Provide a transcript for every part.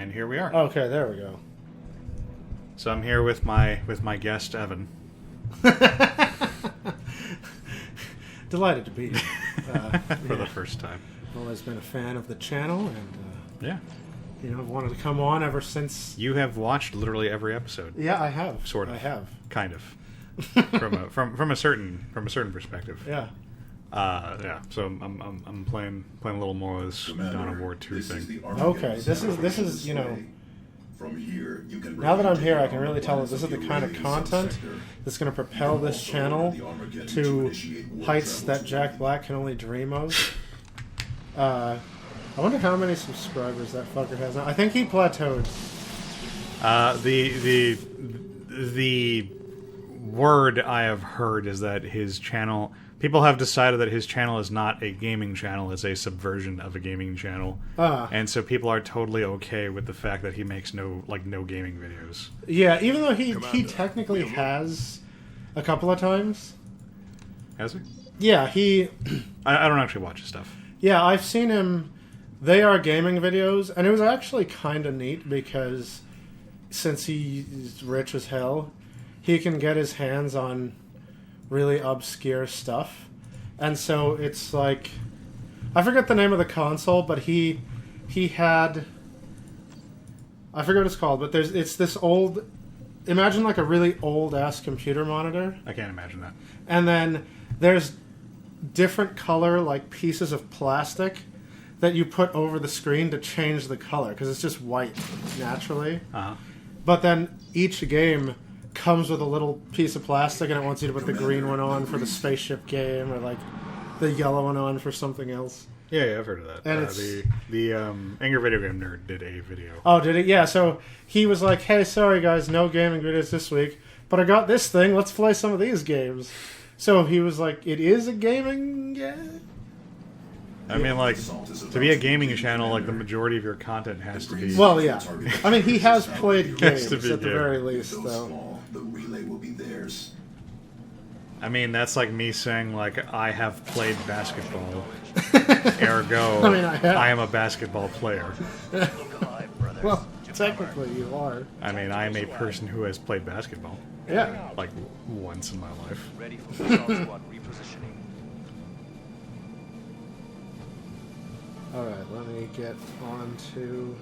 And here we are. Okay, there we go. So I'm here with my guest Evan. Delighted to be here. For the first time. I've always been a fan of the channel, and Yeah. I've wanted to come on ever since. You have watched literally every episode. Yeah, I have. Sort of. I have. Kind of. from a certain perspective. Yeah. Yeah. So I'm playing a little more of this Dawn of War 2 thing. Okay, this is From here, you can now that I'm here, I can really tell that this is the kind of content that's going to propel this channel to heights that Jack Black can only dream of. I wonder how many subscribers that fucker has now. I think he plateaued. The word I have heard is that his channel... People have decided that his channel is not a gaming channel, it's a subversion of a gaming channel. And so people are totally okay with the fact that he makes no gaming videos. Yeah, even though he technically has a couple of times. Has he? Yeah, I don't actually watch his stuff. Yeah, I've seen him. They are gaming videos, and it was actually kind of neat because since he's rich as hell, he can get his hands on really obscure stuff. And so it's like, I forget the name of the console, but he had, I forget what it's called, but it's this old, imagine like a really old ass computer monitor. I can't imagine that. And then there's different color like pieces of plastic that you put over the screen to change the color because it's just white naturally. Uh-huh. But then each game comes with a little piece of plastic and it wants you to put the green one on for the spaceship game or like the yellow one on for something else. Yeah, I've heard of that. And the Angry Video Game Nerd did a video. Oh, did it? Yeah, so he was like, hey, sorry guys, no gaming videos this week, but I got this thing, let's play some of these games. So he was like, it is a gaming game? I mean, like, to be a gaming channel, like, the majority of your content has to be... Well, yeah. I mean, he has played games to be at the game. very least, though. The relay will be theirs. I mean, that's like me saying, like, I have played basketball. Ergo, I mean, I have. I am a basketball player. Well, technically you are. I mean, I am a person who has played basketball. Yeah. Like, once in my life. Ready for full squad repositioning. Alright, let me get on to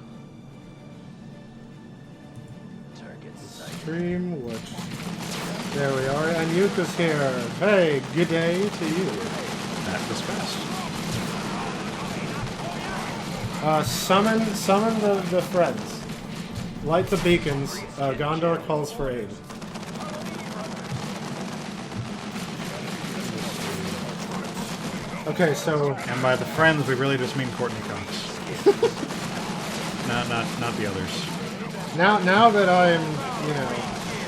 stream, which... There we are, and Yuka's here. Hey, good day to you. That was fast. Summon the friends. Light the beacons. Gondor calls for aid. Okay, so... And by the friends, we really just mean Courtney Cox. not the others. Now that I'm,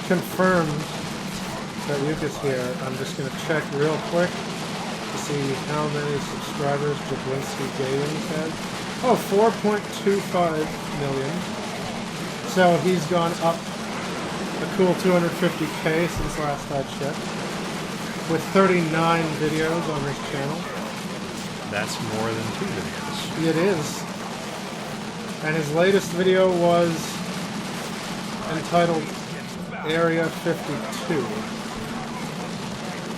confirmed that Yuka's here, I'm just going to check real quick to see how many subscribers Jablinski Gaming has. Oh, 4.25 million. So he's gone up a cool 250k since last I checked, with 39 videos on his channel. That's more than 2 videos. It is. And his latest video was entitled Area 52.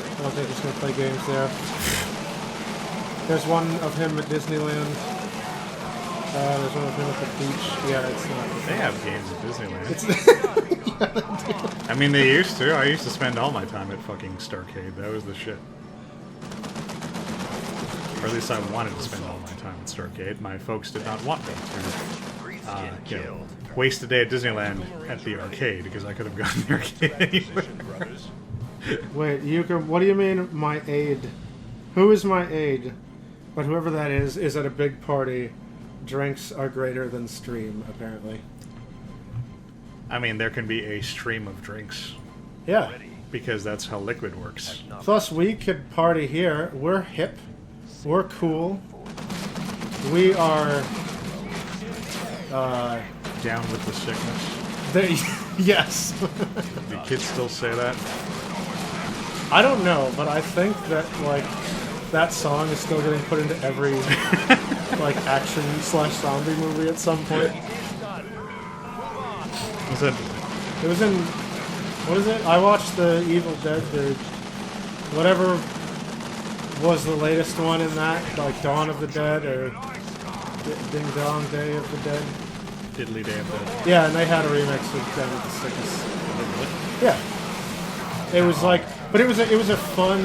I don't think he's going to play games there. There's one of him at Disneyland. There's one of him at the beach. Yeah, it's not. They have games at Disneyland. I mean, they used to. I used to spend all my time at fucking Starcade. That was the shit. Or at least I wanted to spend all my time at Starcade. My folks did not want me to waste a day at Disneyland at the arcade, because I could have gone to the arcade anywhere. Wait, Yuka, what do you mean, my aide? Who is my aide? But whoever that is at a big party. Drinks are greater than stream, apparently. I mean, there can be a stream of drinks. Yeah. Because that's how liquid works. Plus, we could party here. We're hip. We're cool. We are... Down with the sickness. Yes. Do kids still say that? I don't know, but I think that, like, that song is still getting put into every, like, action/zombie movie at some point. Was it? It was in... What is it? I watched the Evil Dead, the... Whatever was the latest one in that, like Dawn of the Dead, or Ding Dong Day of the Dead. Diddly Day of Dead. Yeah, and they had a remix of Den of the Sickest. Yeah. It was like... But it was a fun...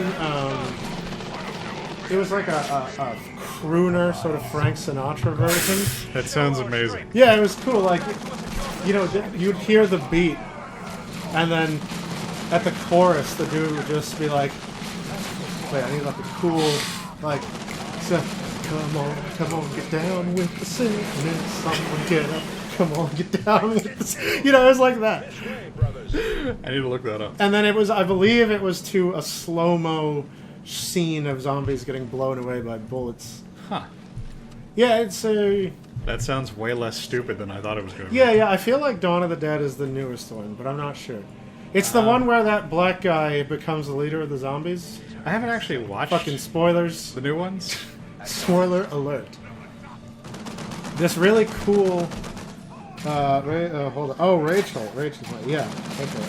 it was like a crooner, sort of Frank Sinatra version. That sounds amazing. Yeah, it was cool. Like, you know, you'd hear the beat, and then at the chorus, the dude would just be like, wait, I need like a cool, like, so, come on, get down with the sickness. Someone get up, come on, get down with the sickness. You know, it was like that. I need to look that up. And then it was, I believe it was to a slow-mo scene of zombies getting blown away by bullets. Huh. Yeah, it's a... That sounds way less stupid than I thought it was going to be. Yeah, I feel like Dawn of the Dead is the newest one, but I'm not sure. It's the one where that black guy becomes the leader of the zombies. I haven't actually watched Fucking spoilers. the new ones. Spoiler alert. This really cool... hold on. Oh, Rachel. Rachel's like, yeah. Okay,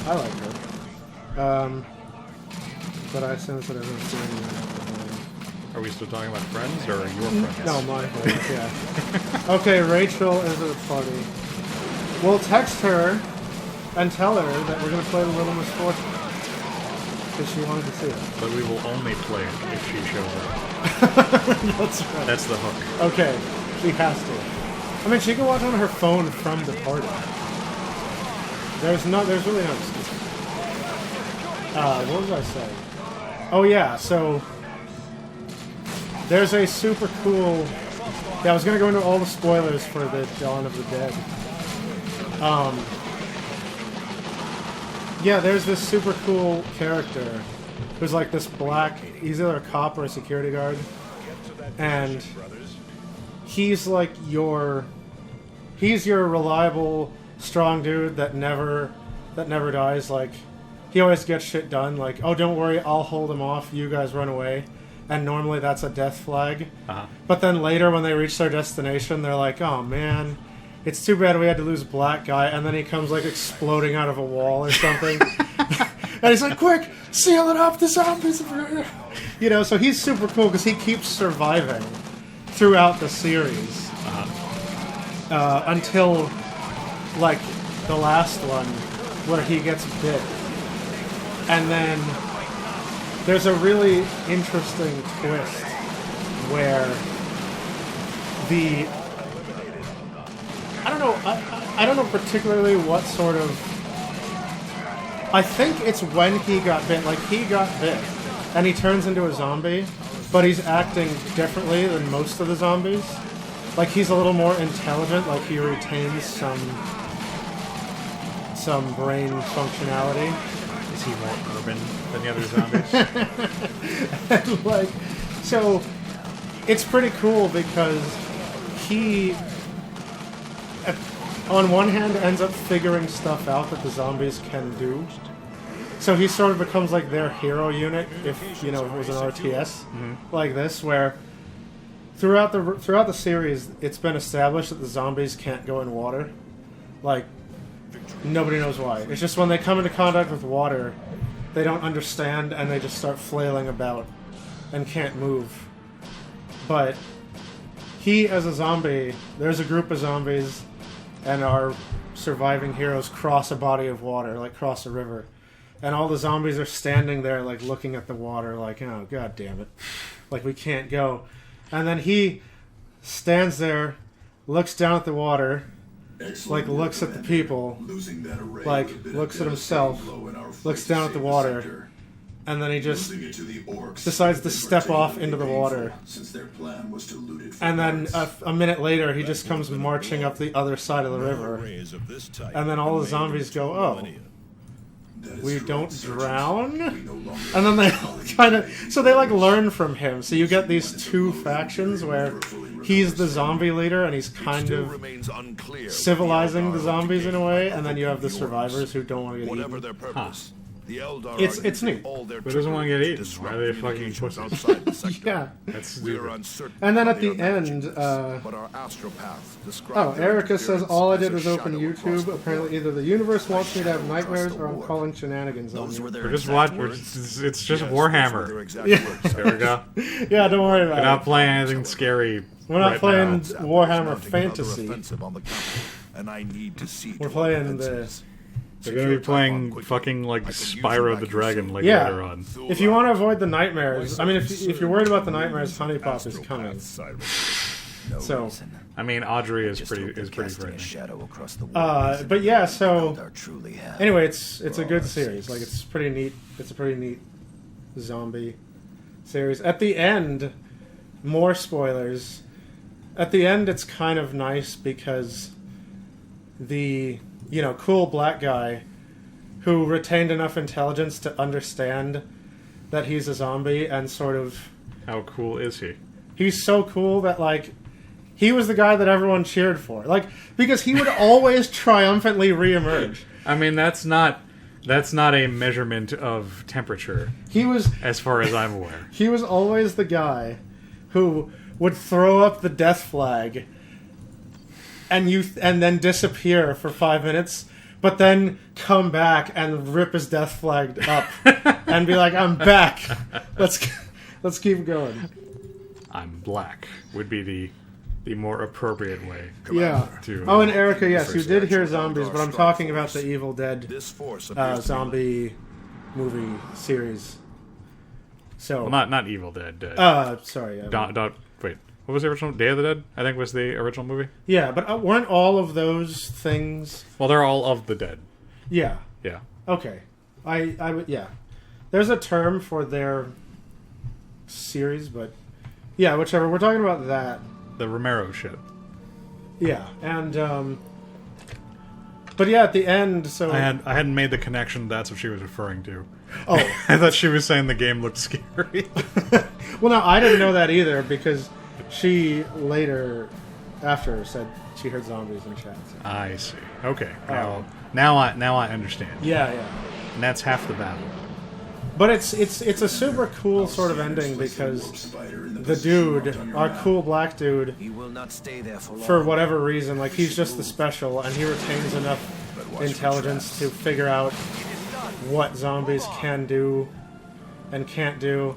I like her. But I sense that I haven't seen anyone. Are we still talking about friends or your friends? No, my friends, yeah. Okay, Rachel is at a party. We'll text her and tell her that we're going to play The Little Misfortune. Because she wanted to see it. But we will only play it if she shows up. That's right. That's the hook. Okay, she has to. I mean, she can watch on her phone from the party. There's really no excuse. What was I saying? Oh yeah, so there's a super cool... Yeah, I was going to go into all the spoilers for the Dawn of the Dead. Yeah, there's this super cool character who's like this black... He's either a cop or a security guard. And he's like your... He's your reliable, strong dude that never dies. Like, he always gets shit done. Like, oh, don't worry, I'll hold him off. You guys run away. And normally that's a death flag. Uh-huh. But then later when they reach their destination, they're like, oh man, it's too bad we had to lose Black Guy. And then he comes like exploding out of a wall or something. And he's like, quick, seal it up, the zombies. You know, so he's super cool because he keeps surviving throughout the series. Until, like, the last one where he gets bit. And then there's a really interesting twist where I don't know particularly what sort of... I think it's when he got bit. Like, he got bit, and he turns into a zombie, but he's acting differently than most of the zombies. Like, he's a little more intelligent, like he retains some brain functionality. Is he more urban than the other zombies? And, like, so it's pretty cool because he, on one hand, ends up figuring stuff out that the zombies can do. So he sort of becomes like their hero unit, if you know, if it was an RTS like this, where throughout the series, it's been established that the zombies can't go in water. Like, nobody knows why. It's just when they come into contact with water, they don't understand and they just start flailing about and can't move. But he, as a zombie, there's a group of zombies, and our surviving heroes cross a body of water, like cross a river. And all the zombies are standing there, like, looking at the water, like, oh, god damn it. Like, we can't go. And then he stands there, looks down at the water, like, looks at the people, like, looks at himself, looks down at the water, and then he just decides to step off into the water. And then a minute later, he just comes marching up the other side of the river. And then all the zombies go, oh, we don't drown? And then they kind of... So they, like, learn from him. So you get these two factions where he's the zombie leader and he's kind of civilizing the zombies in a way, and then you have the survivors who don't want to get eaten. The Eldar It's are neat. using all their Who doesn't wanna get trickery eaten? to disrupt Why are they fucking communications pussies? outside the sector. Yeah. That's We are stupid. uncertain. And then how at they the are managing end, this, but our astropaths describe Oh, their Erica says interference all I as did a was open shadow across YouTube. the Apparently, war. either the universe wants me to have shadow across nightmares the or I'm war. calling shenanigans on Those were you. their We're just exact watching. words. It's just Yes, those were their Warhammer. exact Yeah. words. There we go. Yeah, don't worry We're about not it. playing anything scary. We're not right playing now. Sapper is Warhammer mounting another Fantasy. offensive on the capital, and I need to see We're to playing our the- defenses. They're gonna be Secure playing Typhon quickly. fucking like I can use Spyro them the back Dragon here like Yeah. later on. If you want to avoid the nightmares, I mean, if you're worried about the nightmares, Honeypop is coming. No So, reason. I mean, Audrey is Just hope pretty they're casting a frightening. shadow across the world. but yeah, so Eldar truly have. anyway, it's a For good our series. sakes. Like it's pretty neat. It's a pretty neat zombie series. At the end, more spoilers. At the end, it's kind of nice because the cool black guy who retained enough intelligence to understand that he's a zombie and sort of How cool is he? he's so cool that like he was the guy that everyone cheered for, like because he would always triumphantly reemerge. I mean, that's not a measurement of temperature, He was as far as I'm aware. he was always the guy who would throw up the death flag and then disappear for 5 minutes, but then come back and rip his death flag up and be like, "I'm back. Let's keep going." I'm black would be the more appropriate way. Yeah. To, Oh, and Erica, yes, you First did hear actual zombies, Eldar but I'm strike talking about force. the Evil Dead This force appears to be zombie movie series. So, Well, not Evil Dead. sorry. Wait, what was the original? Day of the Dead, I think, was the original movie. Yeah, but weren't all of those things? Well, they're all of the dead. Yeah. Yeah. Okay. I would. Yeah. There's a term for their series, but yeah, whichever. We're talking about that. The Romero shit. Yeah, and but yeah, at the end, so I hadn't made the connection. That's what she was referring to. oh I thought she was saying the game looked scary. well, no, I didn't know that either because she later after said she heard zombies in chat. So. I see. Okay. Now I understand. Yeah, yeah. And that's half the battle. But it's a super cool sort of ending because the dude, our cool black dude, He will not stay there for long. for whatever reason, like he's just the special, and he retains enough intelligence to figure out what zombies can do and can't do,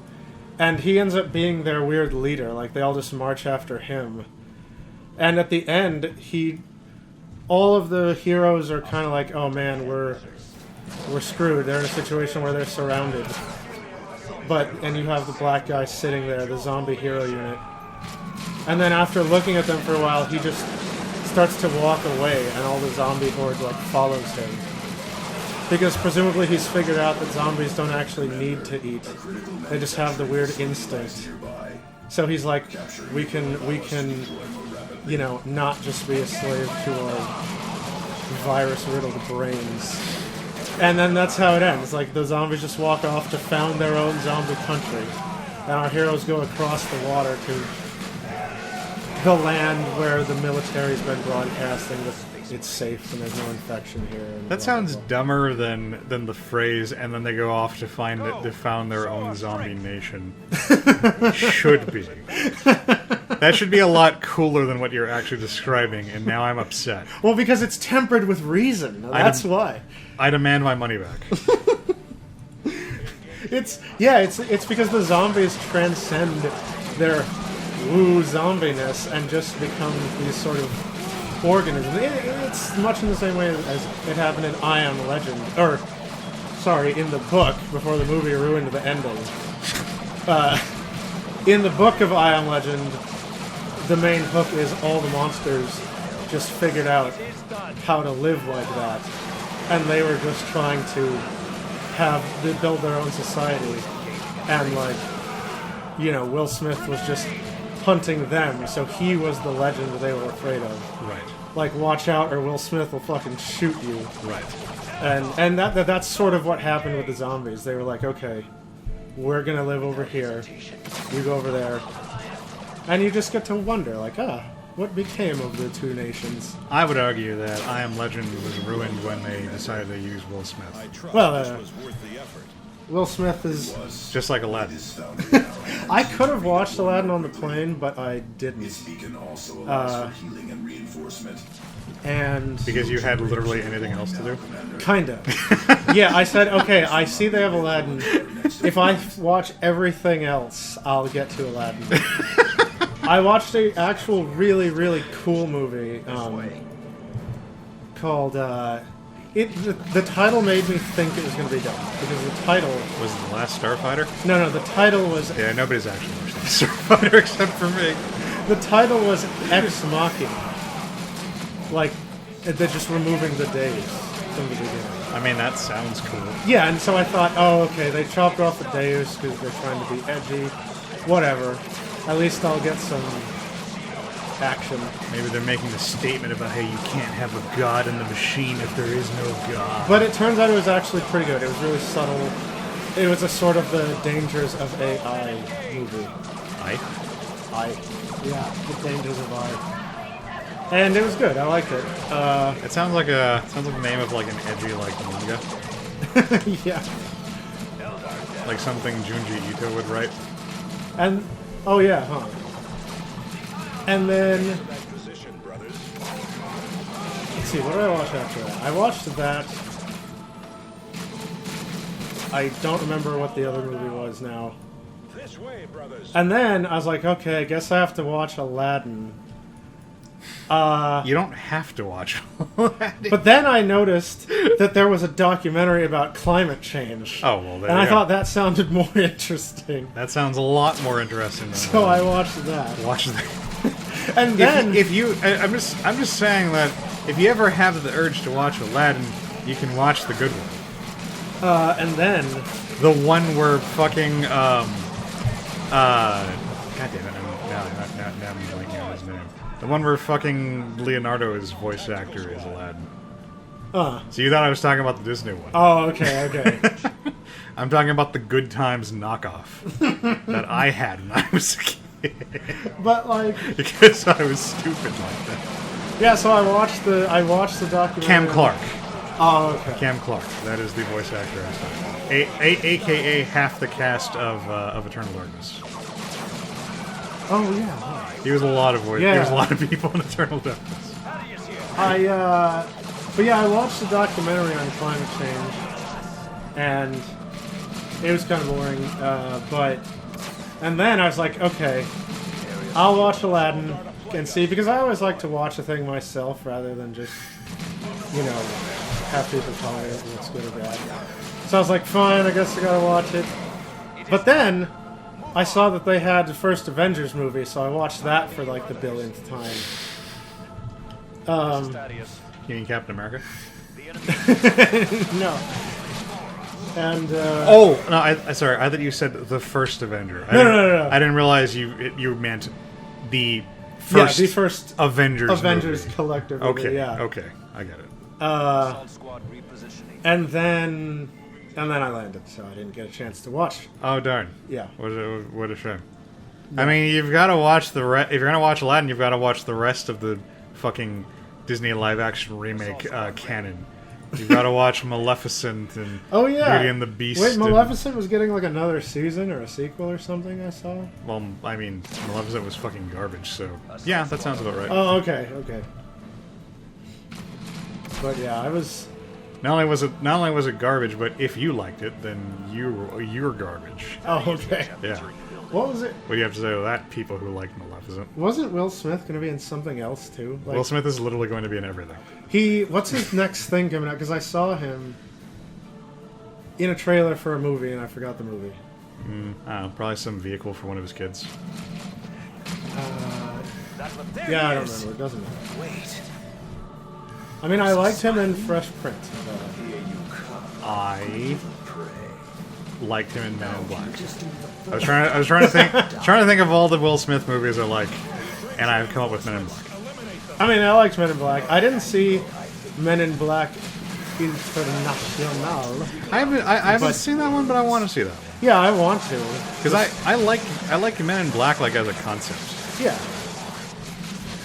and he ends up being their weird leader. Like they all just march after him, and at the end, all of the heroes are kind of like, oh man, we're screwed. They're in a situation where they're surrounded. And you have the black guy sitting there, the zombie hero unit. And then after looking at them for a while, he just starts to walk away, and all the zombie horde like follows him. Because presumably he's figured out that zombies don't actually need to eat; they just have the weird instinct. So he's like, we can, not just be a slave to our virus-riddled brains. And then that's how it ends. Like, the zombies just walk off to found their own zombie country. And our heroes go across the water to the land where the military's been broadcasting that it's safe and there's no infection here. And That blah, sounds blah, blah. dumber than the phrase, and then they go off to find that they found their own zombie nation. Should be. That should be a lot cooler than what you're actually describing, and now I'm upset. Well, because it's tempered with reason. That's why. I demand my money back. It's because the zombies transcend their woo zombiness and just become these sort of organisms. It's much in the same way as it happened in I Am Legend, in the book before the movie ruined the ending. In the book of I Am Legend, the main hook is all the monsters just figured out how to live like that, and they were just trying to build their own society, and Will Smith was just hunting them, so he was the legend they were afraid of. Right. Like, watch out or Will Smith will fucking shoot you. Right. And that's sort of what happened with the zombies. They were like, okay, we're gonna live over here, you go over there, and you just get to wonder, like, what became of the two nations? I would argue that I Am Legend was ruined when they decided to use Will Smith. I trust Well, this was worth the effort. Will Smith is... Just like Aladdin. This foundry now. I could have watched Aladdin on the plane, but I didn't. Its beacon also allows for healing and reinforcement. And... Because you had literally anything else to do? Kinda. Yeah, I said, okay, I see they have Aladdin. If I watch everything else, I'll get to Aladdin. I watched an actual really, really cool movie called... The title made me think it was going to be dumb. Because the title... Was it The Last Starfighter? No, the title was... Yeah, nobody's actually watched The Last Starfighter except for me. The title was Ex Machina. Like, they're just removing the days from the beginning. I mean, that sounds cool. Yeah, and so I thought, oh, okay, they chopped off the Deus because they're trying to be edgy. Whatever. At least I'll get some action. Maybe they're making a statement about how you can't have a god in the machine if there is no god. But it turns out it was actually pretty good. It was really subtle. It was a sort of the dangers of AI movie. Yeah, the dangers of AI. And it was good. I liked it. It sounds like the name of like an edgy like manga, Yeah. like something Junji Ito would write. And oh yeah, huh? And then let's see, what did I watch after that? I watched that. I don't remember what the other movie was now. And then I was like, okay, I guess I have to watch Aladdin. You don't have to watch Aladdin. But then I noticed that there was a documentary about climate change. Oh, well, there and you I go. thought that sounded more interesting. That sounds a lot more interesting than So I Aladdin. watched that. Watch that. And then I'm just saying that if you ever have the urge to watch Aladdin, you can watch the good one. and then The one where fucking God damn it! Now I'm blanking on his name. The one where fucking Leonardo's voice actor is Aladdin. So you thought I was talking about the Disney one? oh, okay. I'm talking about the Good Times knockoff that I had when I was a kid. But like, Because I was stupid like that. yeah. So I watched the documentary. Cam Clark. Oh, okay. Cam Clark. That is the voice actor I was talking about. AKA half the cast of Eternal Darkness. Oh yeah. He was a lot of voice. Yeah. He was a lot of people in Eternal Darkness. But yeah, I watched the documentary on climate change, and it was kind of boring. And then I was like, okay, I'll watch Aladdin and see, because I always like to watch a thing myself rather than just, have people tell me it looks good or bad. So I was like, fine, I guess I gotta watch it. But then I saw that they had the first Avengers movie, so I watched that for like the billionth time. You mean Captain America? No. And Oh no! I sorry. I thought you said the first Avenger. No. I didn't realize you meant the first. the first Avengers. movie. collective. Okay. Movie, yeah. Okay. I get it. Assault squad repositioning. And then I landed, so I didn't get a chance to watch. Oh darn! Yeah. What a shame. I mean, you've got to watch if you're gonna watch Aladdin, you've got to watch the rest of the fucking Disney live-action remake canon. You've got to watch Maleficent and Oh yeah. Beauty and the Beast. Wait, and- Maleficent was getting like another season or a sequel or something. I saw. well, I mean, Maleficent was fucking garbage. So yeah, that sounds about right. Oh, okay. But yeah, I was. Not only was it garbage, but if you liked it, then you're garbage. Oh, okay. Yeah. What was it? What do you have to say to that? People who like Maleficent. Wasn't Will Smith going to be in something else too? Like, Will Smith is literally going to be in everything. What's his next thing coming out? Because I saw him in a trailer for a movie, and I forgot the movie. I don't know, probably some vehicle for one of his kids. Yeah, I don't remember. It doesn't matter. Wait. I mean, I liked him in Fresh Prince. I liked him in Men in Black. I was trying to think of all the Will Smith movies I like, and I've come up with Men in Black. I mean, I liked Men in Black. I didn't see Men in Black International. I haven't seen that one, but I want to see that one Yeah, I want to. because I like Men in Black like as a concept. Yeah.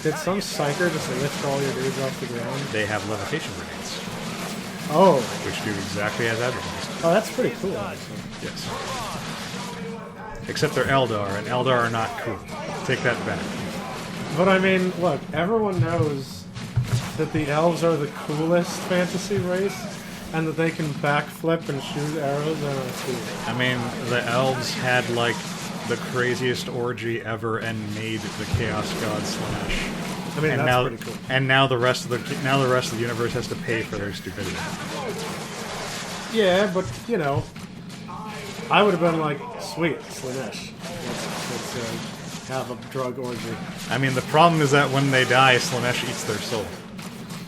Did some psyker just lift all your dudes off the ground? They have levitation grenades, Oh. which do exactly as advertised. Oh, that's pretty cool, actually. Yes. Except they're Eldar, and Eldar are not cool. Take that back. But I mean, look, everyone knows that the elves are the coolest fantasy race, and that they can backflip and shoot arrows and are cool. I mean, the elves had like the craziest orgy ever and made the Chaos God Slanesh. I mean, And that's now, pretty cool. and now the rest of the universe has to pay for their stupidity. Yeah, but, you know, I would have been like, sweet, Slanesh. Let's have a drug orgy. I mean, the problem is that when they die, Slanesh eats their soul.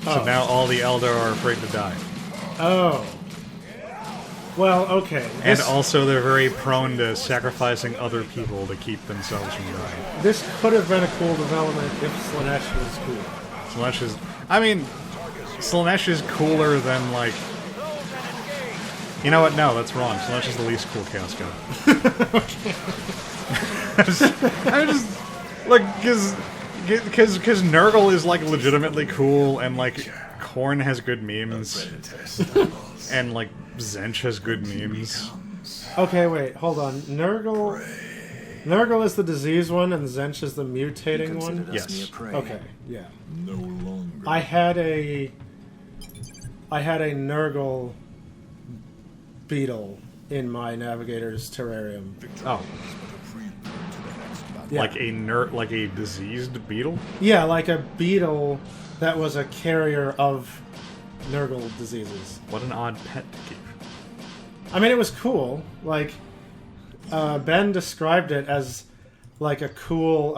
So Oh. now all the Eldar are afraid to die. Oh. Well, okay. And This, also, they're very prone to sacrificing other people to keep themselves from dying. this could have been a cool development if Slanesh was cool. Slanesh is... I mean, Slanesh is cooler than, like... You know what? No, that's wrong. Slanesh is the least cool Chaos God. I just... Like, because Nurgle is, like, legitimately cool, and, like, Khorne has good memes, and, like, Zench has good memes. Okay, wait, hold on. Nurgle is the disease one, and Zench is the mutating one? Yes. Me a prey. Okay, yeah. No longer. I had a Nurgle beetle in my navigator's terrarium. Oh, Yeah. like a diseased beetle? Yeah, like a beetle that was a carrier of Nurgle diseases. What an odd pet to keep. I mean, it was cool. Like, Ben described it as like a cool,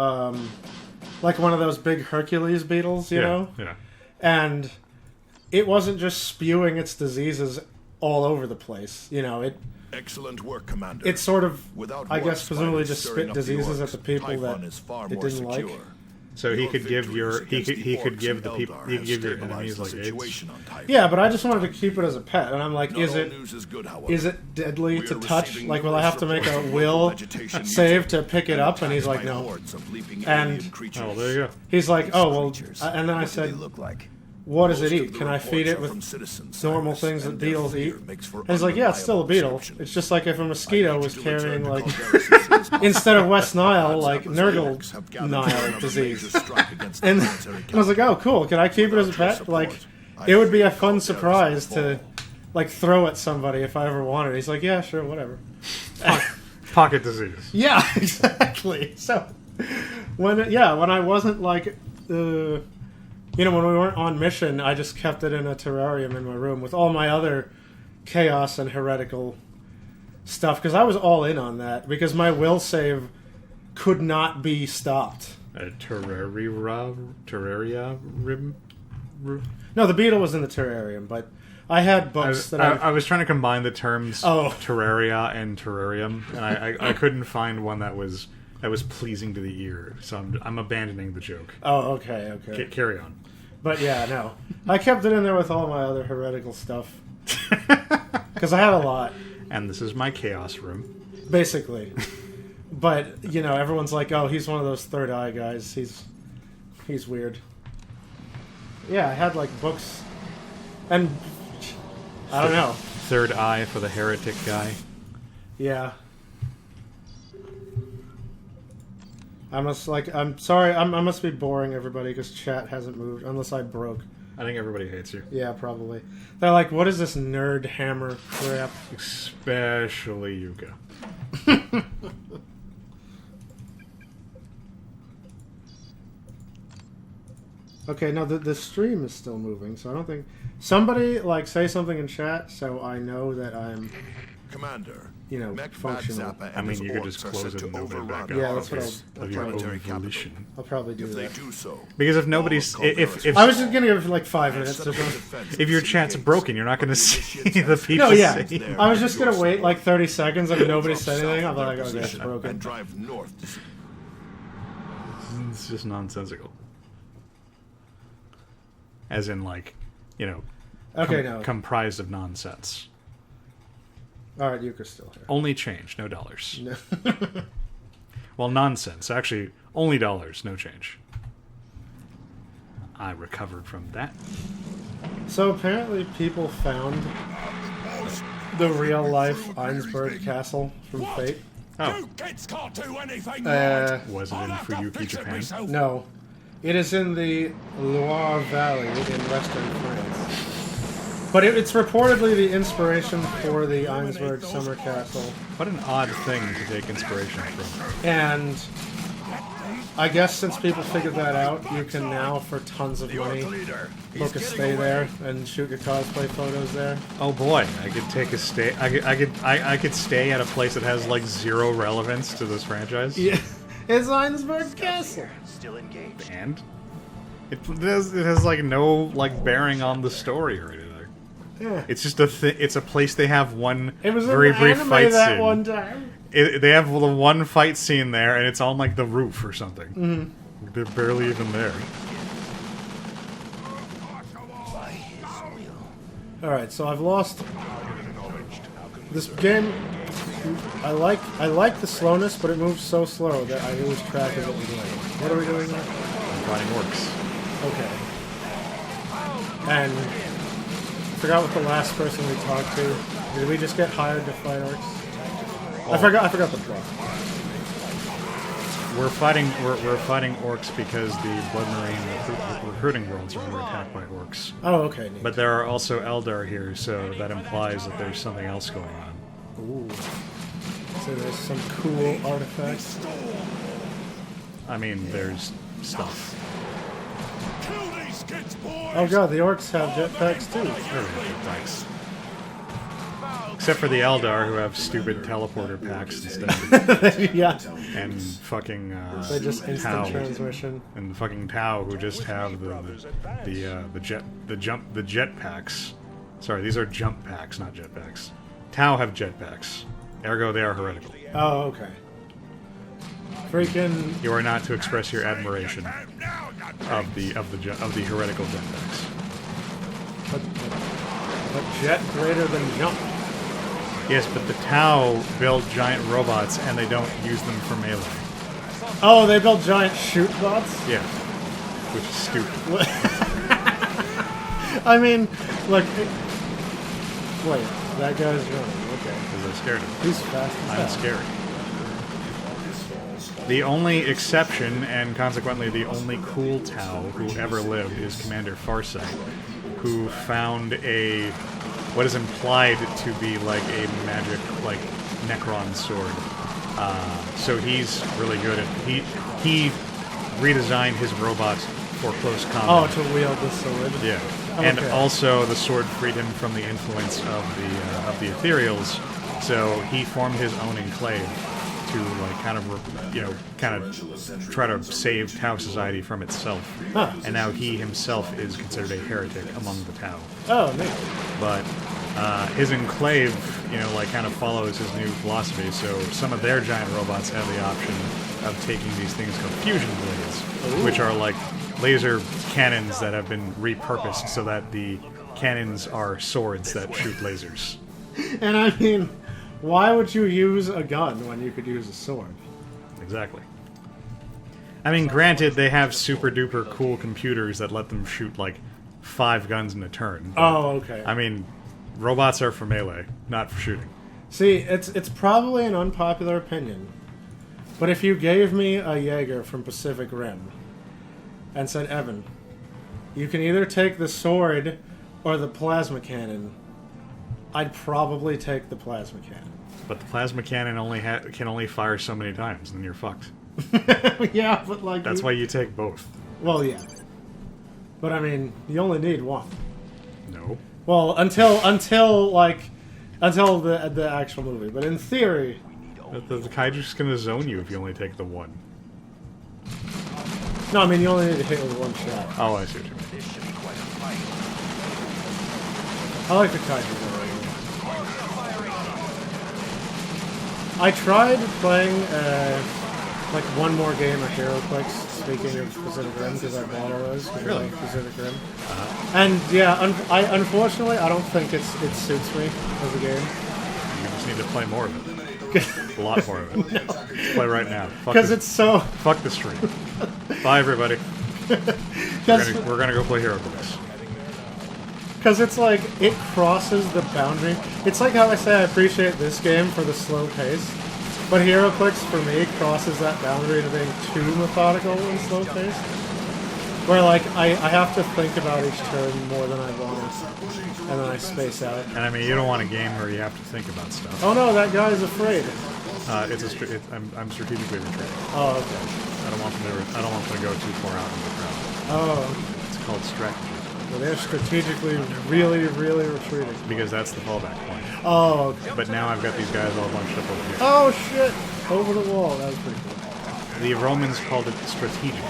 like one of those big Hercules beetles, you know? Yeah. And it wasn't just spewing its diseases all over the place. You know, Excellent work, Commander. it sort of, Without I warp guess, presumably spiders just stirring spit up the diseases at orcs, the people Typhon that is far it more didn't like. secure. So he Your could give victories against he could orcs give and the people Eldar he could have give your stabilized enemies the like AIDS. situation on Typhon. Yeah, but I just wanted to keep it as a pet, and I'm like, Not is all it news is good, however. is it deadly We to are touch? receiving Like, will I have to make a numerous will reports of vegetation save to mutating pick it up? And he's like, attacked by no. hordes of leaping And- alien creatures. Oh, there you go. He's like, oh well, Creatures. and then I What do they said, look like? what does it Most of eat? the Can I feed reports it are with from citizens, normal Cyrus, things that and their beetles fear eat? makes for And he's like, yeah, it's still a beetle. unreliable It's just like if a mosquito was description. carrying To like return to Calderis' instead of West Nile, like Zappos Alex Nurgle have gathered Nile another disease. major strike against the And military I was like, oh, cool. Can I keep it as a Without your pet? support, Like, I it would be a think fun Calderis surprise will to fall. like throw at somebody if I ever wanted. He's like, yeah, sure, whatever. Pocket disease. Yeah, exactly. So when I wasn't like when we weren't on mission, I just kept it in a terrarium in my room with all my other chaos and heretical stuff because I was all in on that because my will save could not be stopped. Terraria rim. No, the beetle was in the terrarium, but I had books I was trying to combine the terms Oh. Terraria and terrarium, and I couldn't find one that was pleasing to the ear, so I'm abandoning the joke. Oh, okay. Carry on. But yeah, no. I kept it in there with all my other heretical stuff. Because I had a lot, And this is my chaos room. basically. But, everyone's like, oh, he's one of those third eye guys. He's weird. Yeah, I had, like, books. And, I don't know. Third eye for the heretic guy. Yeah. I'm sorry, I must be boring everybody because chat hasn't moved, unless I broke. I think everybody hates you, Yeah, probably. They're like, what is this nerd hammer crap? especially Yuka. Okay, no, the stream is still moving, so I don't think... Somebody, say something in chat so I know that I'm... Commander, Mech functional. functional. I mean, you could just close it and open it back up. Yeah, that's what of your own planetary capital. volition. I'll probably do If they that. do so, Because if nobody's if I was just gonna give it 5 minutes. set up a Or defense if your of chat's city broken, gates. you're not going to see the people. No, yeah. saying- I was just gonna wait 30 seconds and nobody Drop said south anything. I'll of be their like, okay, it's position broken. And drive north to It's just nonsensical. As in, Okay, no. comprised of nonsense. Alright, Yuka's still here. Only change, no dollars. No. Well, nonsense. Actually, only dollars, no change. I recovered from that. So apparently people found the real life Einsberg Castle from Fate. Oh. You kids can't do anything Was it in Fuyuki, Japan? No. It is in the Loire Valley in western France. But it's reportedly the inspiration for the Einsberg Summer Castle. What an odd thing to take inspiration from. And I guess since people figured that out, you can now, for tons of money, book a stay there and shoot your cosplay photos there. Oh boy, I could take a stay. I could stay at a place that has like zero relevance to this franchise. Yeah, it's Einsberg Castle. Still engaged. And it has like no like bearing on the story or anything. Yeah. It's just it's a place they have one It was very in the brief anime fight that scene. one time. They have the one fight scene there, and it's on like the roof or something. Mm-hmm. They're barely even there. Alright, so I've lost this game. I like the slowness, but it moves so slow that I lose track of what we're doing. What are we doing now? Fighting orcs. Okay. And I forgot what the last person we talked to. Did we just get hired to fight orcs? I forgot the plot. We're fighting orcs because the Blood Marine recruiting worlds are under attack by orcs. Oh, okay. Neat. But there are also Eldar here, so that implies that there's something else going on. Ooh. So there's some cool artifacts. I mean, there's stuff. Kill these kids, boys! Oh god, the orcs have jetpacks too. Jetpacks. Except for the Eldar, who have stupid teleporter packs instead. Yeah. And fucking They just Tau. instant transmission. And the fucking Tau, who just have the jet packs. Sorry, these are jump packs, not jetpacks. Tau have jetpacks. Ergo, they are heretical. Oh, okay. Freaking. You are not to express your admiration of the heretical jetpacks. But jet greater than jump. Yes, but the Tau build giant robots and they don't use them for melee. Oh, they built giant shoot bots? Yeah, which is stupid. I mean, like. Wait, that guy's running. Okay. Because I'm scared of them. He's fast as I'm hell. scary. The only exception, and consequently the only cool Tau who ever lived, is Commander Farsight, who found what is implied to be like a magic, like, Necron sword. So he's really good at... He redesigned his robots for close combat. Oh, to wield the sword? Yeah. Okay. And also the sword freed him from the influence of the Ethereals, so he formed his own enclave to like kind of try to save Tau society from itself. Huh. And now he himself is considered a heretic among the Tau. Oh, neat. But his enclave, like kind of follows his new philosophy. So some of their giant robots have the option of taking these things called fusion blades, which are like laser cannons that have been repurposed so that the cannons are swords that shoot lasers. And I mean, why would you use a gun when you could use a sword? Exactly. I mean, granted, they have super duper cool computers that let them shoot like 5 guns in a turn. But, Oh, okay. I mean, robots are for melee, not for shooting. See, it's probably an unpopular opinion, but if you gave me a Jaeger from Pacific Rim and said, Evan, you can either take the sword or the plasma cannon, I'd probably take the plasma cannon. But the plasma cannon can only fire so many times, and then you're fucked. Yeah, but like... That's why you take both. Well, yeah. But I mean, you only need one. No. Well, until the actual movie. But in theory... The Kaiju's gonna zone you if you only take the one. No, I mean, you only need to hit with one shot. Oh, I see what you mean. This should be quite a fight. I like the Kaiju already. I tried playing like one more game of HeroClix, speaking of Pacific Rim, because I bought all those. Really? Pacific Rim. And yeah, unfortunately, I don't think it suits me as a game. You just need to play more of it. A lot more of it. Let's play right now. Because it's so... Fuck the stream. Bye, everybody. We're gonna go play HeroClix. Because it's like, it crosses the boundary. It's like how I say I appreciate this game for the slow pace, but HeroClix for me crosses that boundary to being too methodical and slow paced. Where like, I have to think about each turn more than I want, and then I space out. And I mean, you don't want a game where you have to think about stuff. Oh no, that guy's afraid. I'm strategically retreating. Oh, okay. I don't want them to go too far out in the crowd. Oh, It's called strategy well, they're strategically really, really retreating. because that's the fallback point. Oh, okay. But now I've got these guys all bunched up over here. Oh shit! Over the wall. That was pretty cool. The Romans called it strategic.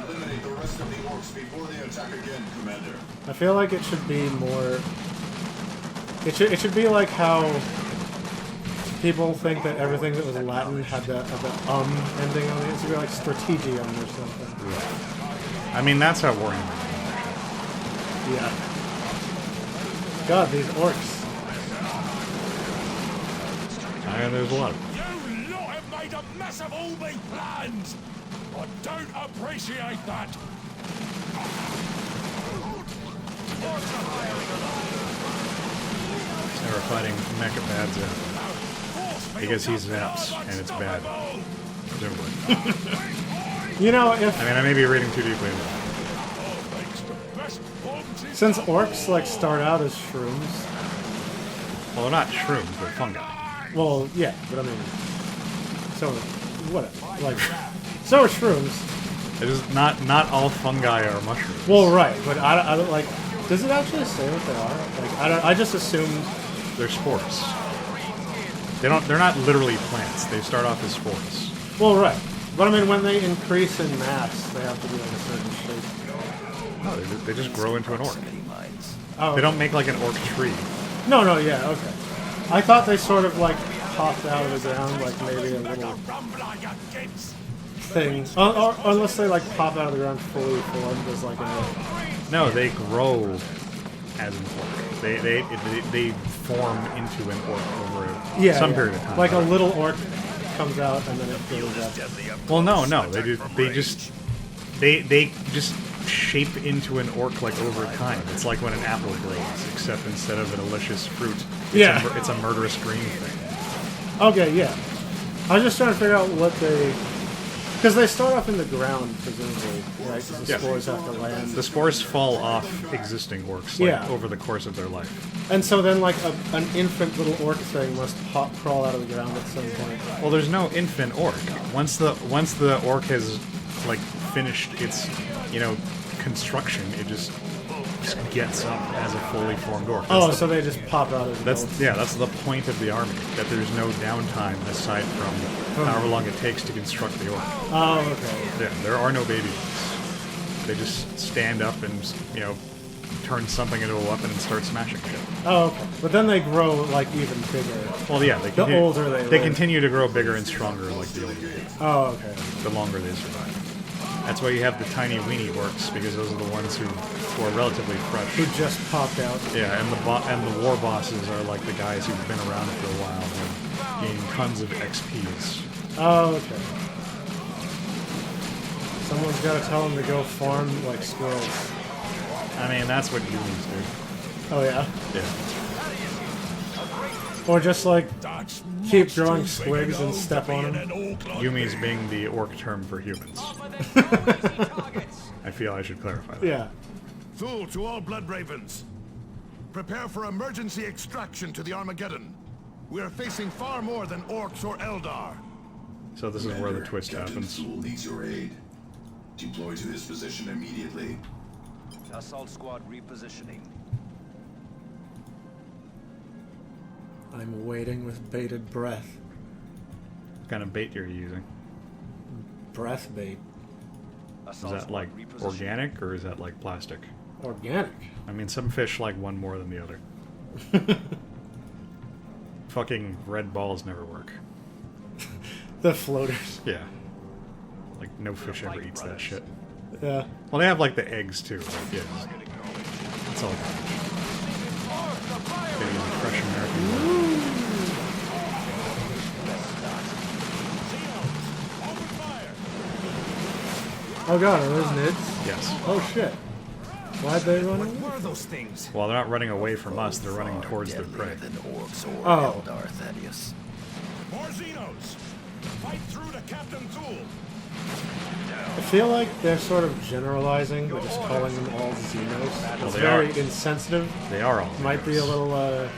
Eliminate the rest of the orcs before they attack again, Commander. I feel like it should be more. It should be like how people think that everything that was Latin had the ending on it. It should be like strategium or something. I mean, that's how Warhammer. Yeah. God, these orcs. There's a lot of them. You lot have made a mess of all me plans! I don't appreciate that! They were fighting Mecha Bad Zap because he zaps and it's bad. Presumably. You know, if I mean, I may be reading too deeply into that. since orcs like start out as shrooms. Well, they're not shrooms, they're fungi. Well, yeah, but I mean, so what? Like, so are shrooms. It is not all fungi are mushrooms. Well, right, but I don't like. Does it actually say what they are? Like, I just assumed. They're spores. They're not literally plants. They start off as spores. Well, right, but I mean, when they increase in mass, they have to be like a certain shape. No, they just grow into an orc. Oh, They don't make like an orc tree. No, yeah, okay. I thought they sort of like popped out of the ground, like maybe a little thing. Or unless they like pop out of the ground fully formed as like an orc. No, they grow as an orc. They form into an orc over some period of time. Like a little orc comes out and then it grows up. Well, no, they just shape into an orc like over time. It's like when an apple grows, except instead of a delicious fruit, it's a murderous green thing. Okay, yeah. I was just trying to figure out what they... Because they start off in the ground, presumably, right? Because the spores have to land. The spores fall off existing orcs over the course of their life. And so then, like, an infant little orc thing must crawl out of the ground at some point. Well, there's no infant orc. Once the orc has, like, finished its, construction, it just gets up as a fully formed orc. So they just pop out of the that's the point of the army, that there's no downtime aside from however long it takes to construct the orc. Oh, okay. Yeah, there are no baby orcs. They just stand up and, turn something into a weapon and start smashing shit. Oh, okay. But then they grow, like, even bigger. Well, yeah, The older they live. continue to grow bigger and stronger like the older they get. Oh, okay. The longer they survive. That's why you have the tiny weenie orcs, because those are the ones who are relatively fresh. Who just popped out. Yeah, and the war bosses are like the guys who've been around for a while and gain tons of XPs. Oh, okay. Someone's got to tell them to go farm, like, squirrels. I mean, that's what humans do. Oh, yeah? Yeah. Or just, like, keep growing squigs and step on them. Yumi's being the orc term for humans. I feel I should clarify that. Yeah. Thule to all Blood Ravens. Prepare for emergency extraction to the Armageddon. We are facing far more than orcs or Eldar. So this is where the twist Captain happens. Thule needs your aid. Deploy to his position immediately. Assault squad repositioning. I'm waiting with bated breath. What kind of bait you're using? Breath bait. Is that like organic or is that like plastic? Organic. I mean, some fish like one more than the other. Fucking red balls never work. The floaters. Yeah. Like, no fish ever eats that shit. Yeah. Well, they have, like, the eggs, too. Like, yeah. That's all garbage. Getting the fresh American Oh god, are those nids? Yes. Oh shit. Why'd they run away? What are those things? Well, they're not running away from us, they're running towards their prey. Than orcs or Oh. Eldar, Thaddeus. More Xenos! Fight through to Captain Thule! I feel like they're sort of generalizing, but just calling them all Xenos. It's they very are. insensitive. They are all Might be a Xenos. little,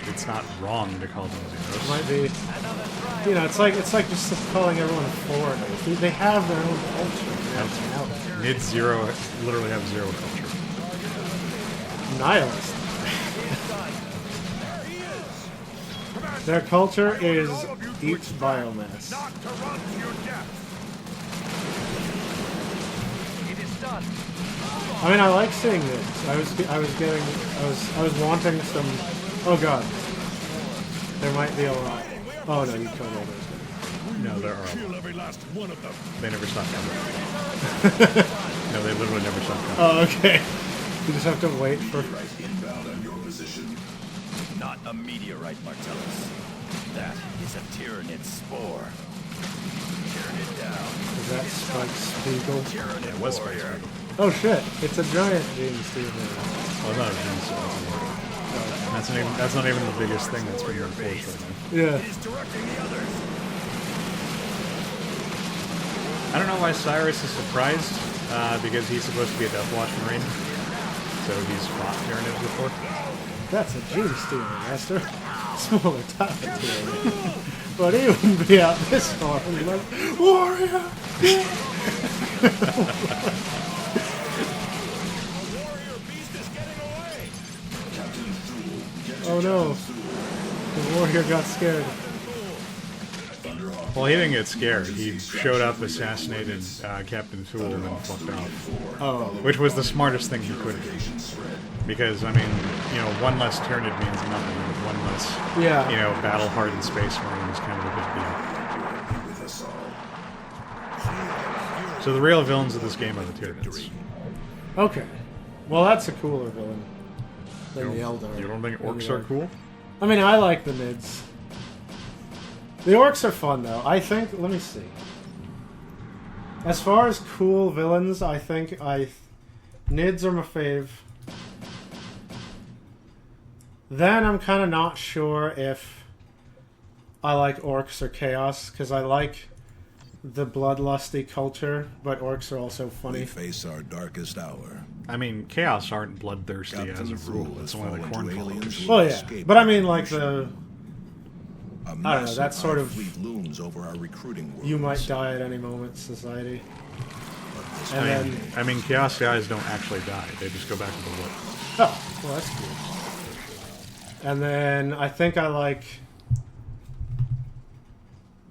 It's not wrong to call them Xenos. might be, you know, it's like just calling everyone foreigners. They have their own culture. Nationality. Nid Zero literally have zero culture. Nihilist. Their culture is eat biomass. Not to run to your death! It is done. I mean, I like seeing this. I was wanting some. Oh god, there might be a lot. Oh no, you killed all those guys. No, there are. Kill every last one of them! They never stop coming. No, they literally never stop coming. Oh okay. You just have to wait for. Inbound on your position. Not a meteorite, Martellus. That is a Tyranid spore. Tyranid down. Is that Spike Spiegel? Tyranid It was Space warrior. Marine. Oh shit! It's a giant Gene Steven. Well, not a Gene Stealer. That's not even the biggest thing that's being enforced right now. Yeah. He's directing the others. I don't know why Cyrus is surprised, because he's supposed to be a Deathwatch Marine. So he's fought Tyranids before. That's a Gene Steven, Master. Smaller type of Tyranid. But he wouldn't be out this far and be like, Warrior! Warrior beast is getting away! Captain Thule, get to Oh no. Captain The warrior got scared. Thunderhawk. Well, he didn't get scared. He showed up, assassinated Captain Thule, and then fucked off. Oh. Which was the smartest thing he could do. Fortification spread. Because, I mean, you know, one less Tyranid means nothing, but one less, Yeah. you know, battle-hardened Space Marine is kind of a big deal. With us all. So the real villains of this game are the Tyranids. Okay. Well, that's a cooler villain than the Eldar. You don't think orcs Anyway. are cool? I mean, I like the Nids. The orcs are fun, though. I think... Let me see. As far as cool villains, I think Nids are my fave. Then I'm kind of not sure if I like orcs or chaos, because I like the bloodlusty culture, but orcs are also We funny. face our darkest hour. I mean, Chaos aren't bloodthirsty Captain as a rule. Thule It's has one of the fallen to corn aliens followers. who Well, have yeah. escaped But I mean, like, revolution. the... A know, massive that sort of- fleet looms over our recruiting world. You might die at any moment, society. But this And I mean, Chaos guys don't actually die. They just go back to the wood. Oh, well, that's cool. And then I think I like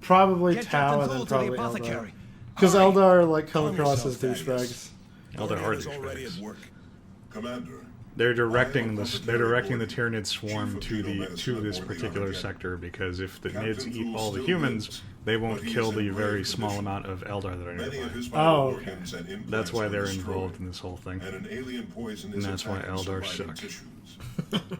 probably Get Tau Captain and then Thule to the probably Eldar. apothecary. Because Eldar like come Calm across as yourself, Thaddeus. douchebags. Eldar Your are head is already at douchebags. work. Commander. They're directing the Tyranid swarm to this particular sector because if the Nids eat all the humans, they won't kill the very small amount of Eldar that are Many of nearby. his Oh, vital okay. organs and implants That's why were they're destroyed, involved in this whole thing. and an alien poison And is that's why attacking Eldar surviving suck. tissues.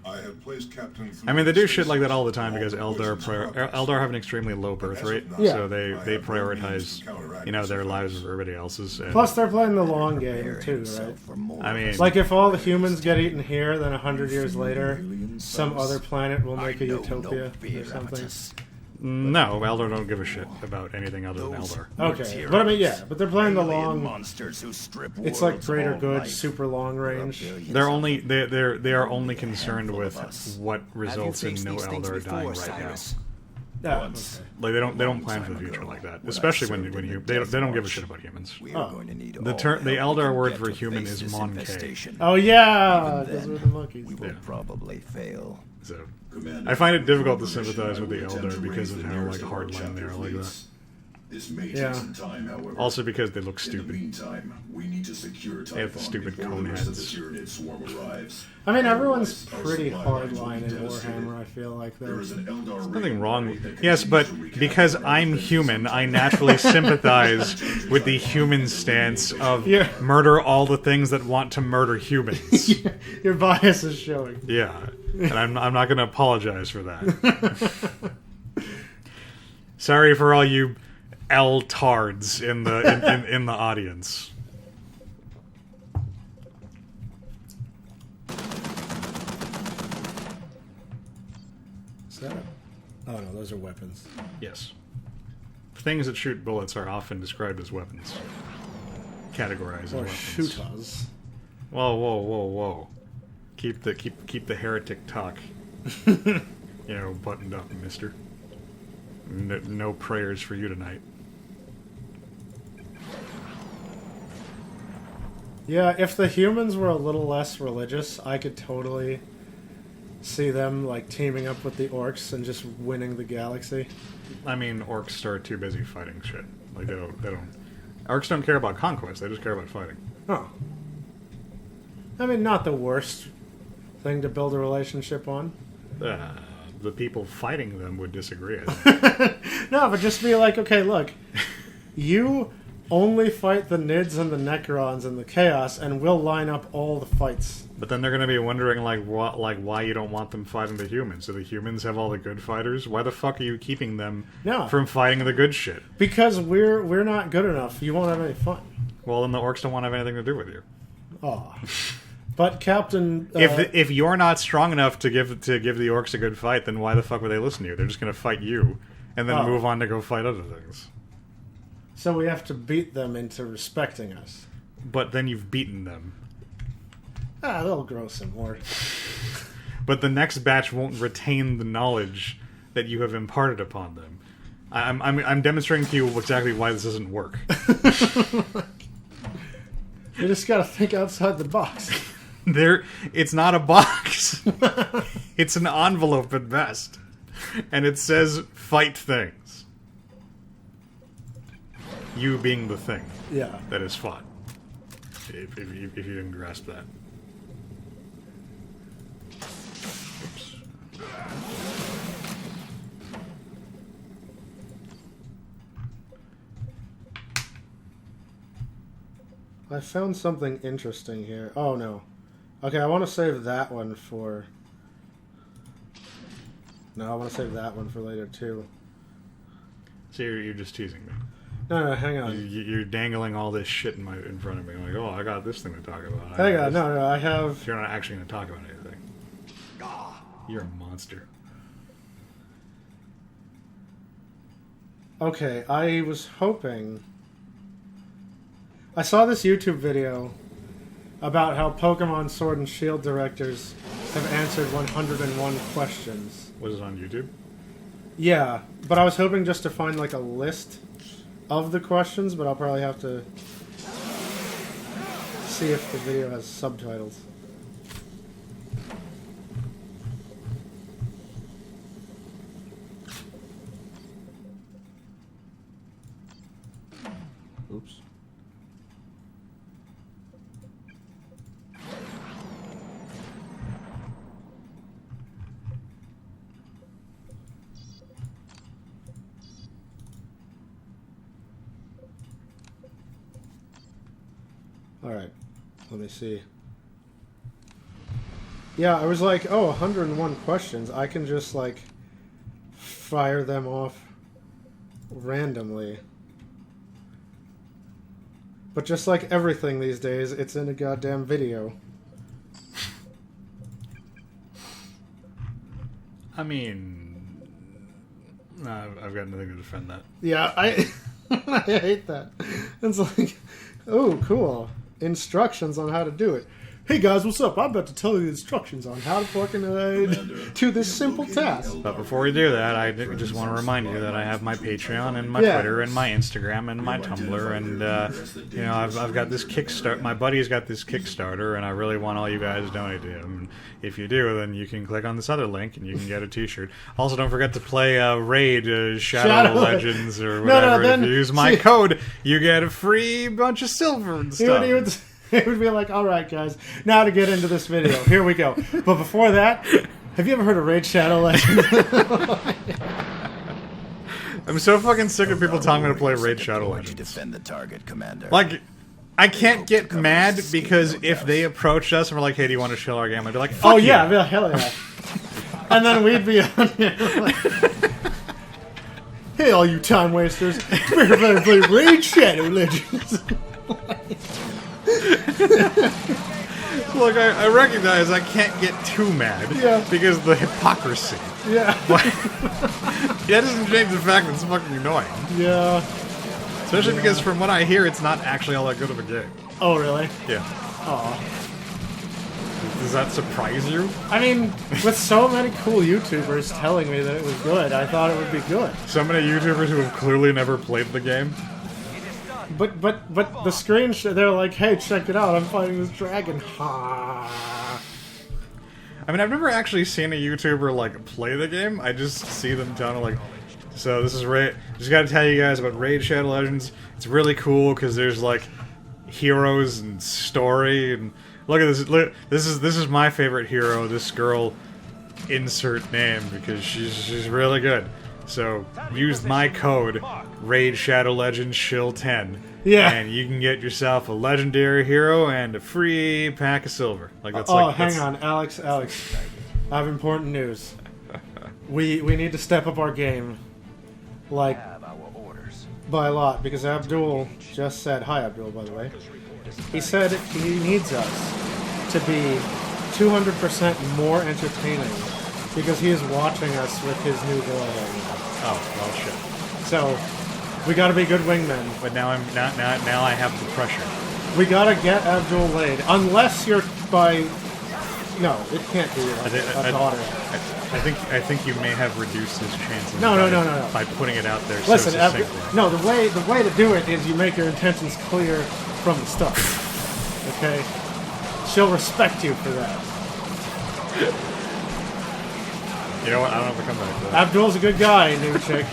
I have placed Captain I mean, they do Thule's shit like that all the space time because all the poison's progress. Eldar have an extremely low birth rate, Yeah. so they I have no means prioritize, to counteract you know, this their effect. lives over everybody else's. And, Plus, they're playing the long game Prepare too, himself right? for more I mean, Like if all the humans get eaten here, then 100 years later, some fellas. other planet will make a I know utopia no fear, or something. Amatus. no, Eldar don't give a shit about anything other than Those Eldar. Okay, but I mean, yeah, but they're playing the alien long. monsters who strip It's like worlds greater of all good, life. super long range. Billions They're of only they are only concerned handful with of us. what results in Have you no faced these things Eldar dying before, right now. Cyrus? Yeah, Once. okay. Like they don't plan for the future like that, especially when you they don't give a shit about humans. We Oh. are going to need The all term- the help we Eldar can word get for to human face is this Mon-K. infestation. Oh yeah, Even those then, were the monkeys. We will Yeah. probably fail. So Commander, I find it difficult to with your sympathize with the permission, I will Eldar attempt because to of raise how the like nearest of our hardline they are chapter like that. fleets. This may Yeah. take some time, however. Also because they look In the stupid. meantime, we need to secure They have the Typhon stupid before cone the rest of the heads. Tyranid swarm arrives. I mean, everyone's Otherwise, our pretty supply hard lines will line be in devastated. Warhammer. I feel like There is there's. an Eldar Nothing wrong. that Yes, continues but to wreak because havoc on I'm defenses human, I sometimes. naturally sympathize with the human stance of Yeah. murder all the things that want to murder humans. Your bias is showing. Yeah, and I'm not going to apologize for that. Sorry for all you L-tards in the in the audience. Is that oh no, those are weapons. Yes. Things that shoot bullets are often described as weapons. Categorized as Or weapons. shooters. Whoa, whoa, whoa, whoa. Keep the heretic talk. You know, buttoned up, mister. No prayers for you tonight. Yeah, if the humans were a little less religious, I could totally see them like teaming up with the orcs and just winning the galaxy. I mean, orcs are too busy fighting shit. Like they don't. Orcs don't care about conquest. They just care about fighting. Oh. I mean, not the worst thing to build a relationship on. The people fighting them would disagree. I think. No, but just be like, okay, look, you only fight the Nids and the Necrons and the Chaos, and we'll line up all the fights. But then they're going to be wondering, why you don't want them fighting the humans. Do the humans have all the good fighters? Why the fuck are you keeping them from fighting the good shit? Because we're not good enough. You won't have any fun. Well, then the orcs don't want to have anything to do with you. Oh. But Captain... If you're not strong enough to give the orcs a good fight, then why the fuck would they listen to you? They're just going to fight you, and then move on to go fight other things. So we have to beat them into respecting us. But then you've beaten them. They'll grow some more. But the next batch won't retain the knowledge that you have imparted upon them. I'm demonstrating to you exactly why this doesn't work. You just gotta think outside the box. It's not a box. It's an envelope at best. And it says, fight things. You being the thing. Yeah. That is fought. If you didn't grasp that. Oops. I found something interesting here. Oh, no. Okay, I want to save that one for... No, I want to save that one for later, too. So you're just teasing me. No, hang on. You're dangling all this shit in front of me. Like, oh, I got this thing to talk about. Hang on, no, I have... You're not actually going to talk about anything. You're a monster. Okay, I was hoping... I saw this YouTube video about how Pokemon Sword and Shield directors have answered 101 questions. Was it on YouTube? Yeah, but I was hoping just to find like a list of the questions, but I'll probably have to see if the video has subtitles. Oops. Alright, let me see. Yeah, I was like, oh, 101 questions. I can just, like, fire them off randomly. But just like everything these days, it's in a goddamn video. I mean... I've got nothing to defend that. Yeah, I hate that. It's like, oh, cool. Instructions on how to do it. Hey guys, what's up? I'm about to tell you the instructions on how to fucking do this simple task. But before we do that, I just want to remind you that I have my Patreon and my Twitter and my Instagram and my Tumblr, and you know, I've got this Kickstarter. My buddy's got this Kickstarter, and I really want all you guys to donate to him. And if you do, then you can click on this other link and you can get a T-shirt. Also, don't forget to play Raid Shadow Legends or whatever. Then, if you use my code, you get a free bunch of silver and stuff. It would be like, all right, guys, now to get into this video. Here we go. But before that, have you ever heard of Raid Shadow Legends? I'm so fucking sick of people telling me to play Raid Shadow Legends. Defend the target, Commander. Like, I can't get mad because if they approached us and were like, hey, do you want to chill our game? I'd be like, fuck oh, you. yeah, I'd be like, hell yeah. And then we'd be on here like... Hey, all you time wasters! We're going to play Raid Shadow Legends. Look, I recognize I can't get too mad because of the hypocrisy. Yeah. But that doesn't change the fact that it's fucking annoying. Yeah. Especially because from what I hear, it's not actually all that good of a game. Oh, really? Yeah. Aw. Does that surprise you? I mean, with so many cool YouTubers telling me that it was good, I thought it would be good. So many YouTubers who have clearly never played the game. But the screenshot, they're like, hey, check it out, I'm fighting this dragon. Ha. I mean, I've never actually seen a YouTuber, like, play the game. I just see them telling, like, so this is Raid... Just gotta tell you guys about Raid Shadow Legends. It's really cool, because there's, like, heroes and story, and... Look at this. Look, this is my favorite hero. This girl, insert name, because she's really good. So use my code Raid Shadow Legends Shill 10. Yeah. And you can get yourself a legendary hero and a free pack of silver. Like that's hang on, Alex. I have important news. We need to step up our game, like by a lot, because Abdul just said hi, Abdul. By the way. He said he needs us to be 200% more entertaining because he is watching us with his new girl right now. Oh, well, shit. So, we gotta be good wingmen. But now now I have the pressure. We gotta get Abdul laid. Unless you're by... No, it can't be a daughter. I think you may have reduced his chances No. by putting it out there Listen, so succinctly. no, the way to do it is you make your intentions clear from the start. Okay? She'll respect you for that. You know what? I don't have to come back to that. Abdul's a good guy, new chick.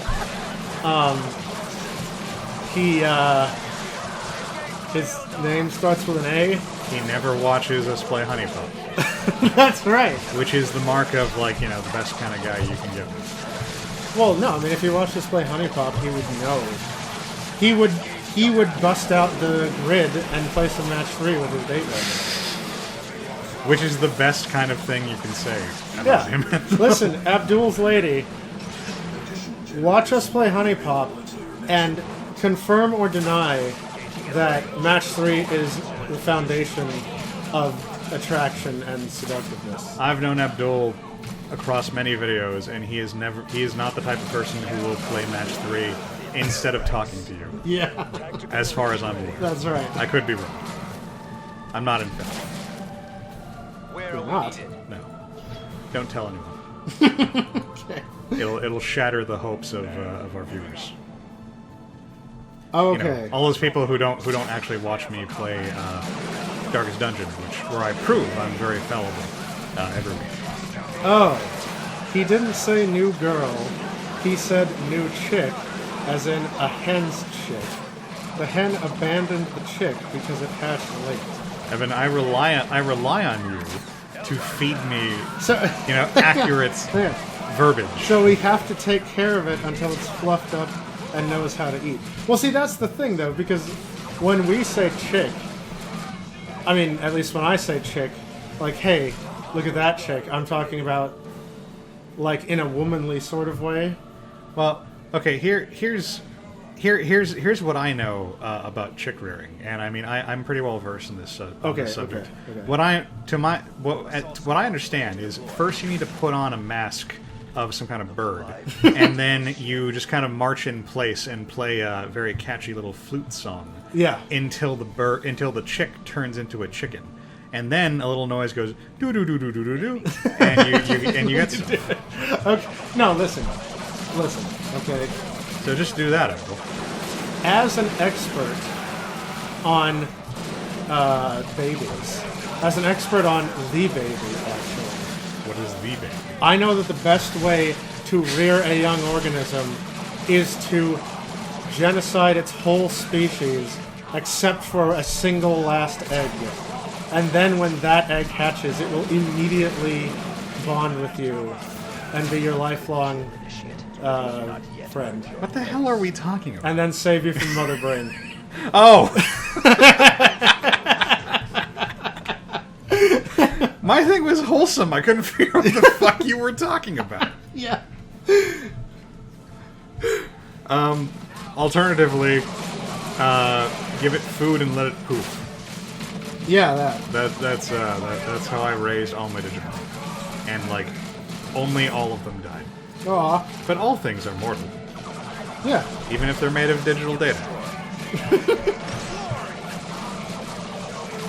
His name starts with an A. He never watches us play Honey Pop. That's right. Which is the mark of, like, you know, the best kind of guy you can get. Well, no, I mean, if he watched us play Honey Pop, he would know. He would bust out the grid and play some match 3 with his date right now. Which is the best kind of thing you can say about Yeah. him. Listen, Abdul's lady, watch us play Honey Pop and confirm or deny that match 3 is the foundation of attraction and seductiveness. I've known Abdul across many videos, and he is not the type of person who will play match 3 instead of talking to you. Yeah. As far as I'm aware. That's right. I could be wrong. I'm not infallible. You're not. No. Don't tell anyone. Okay. It'll shatter the hopes of our viewers. Oh, You know, okay. all those people who don't actually watch me play Darkest Dungeon, where I prove I'm very fallible every week. Oh. He didn't say new girl. He said new chick, as in a hen's chick. The hen abandoned the chick because it hatched late. Evan, I rely on you to feed me, So, accurate yeah. verbiage. So we have to take care of it until it's fluffed up and knows how to eat. Well, see, that's the thing, though, because when we say chick, I mean, at least when I say chick, like, hey, look at that chick, I'm talking about, like, in a womanly sort of way. Well, okay, here's what I know about chick rearing, and I mean I'm pretty well versed in this, on this subject. Okay. What I understand is first you need to put on a mask of some kind of bird, and then you just kind of march in place and play a very catchy little flute song. Yeah. Until the chick turns into a chicken. And then a little noise goes doo doo doo doo doo doo doo, and you get stuff. Okay. No, listen. Okay. So just do that, Abdul. As an expert on babies, as an expert on the baby, actually, What is the baby? I know that the best way to rear a young organism is to genocide its whole species except for a single last egg. And then when that egg hatches, it will immediately bond with you and be your lifelong friend. What the hell are we talking about? And then save you from Mother Brain. Oh! My thing was wholesome. I couldn't figure out what the fuck you were talking about. Yeah. Alternatively, give it food and let it poop. Yeah, That's how I raised all my Digimon. And, like, only all of them died. Aw. But all things are mortal, Yeah. even if they're made of digital data.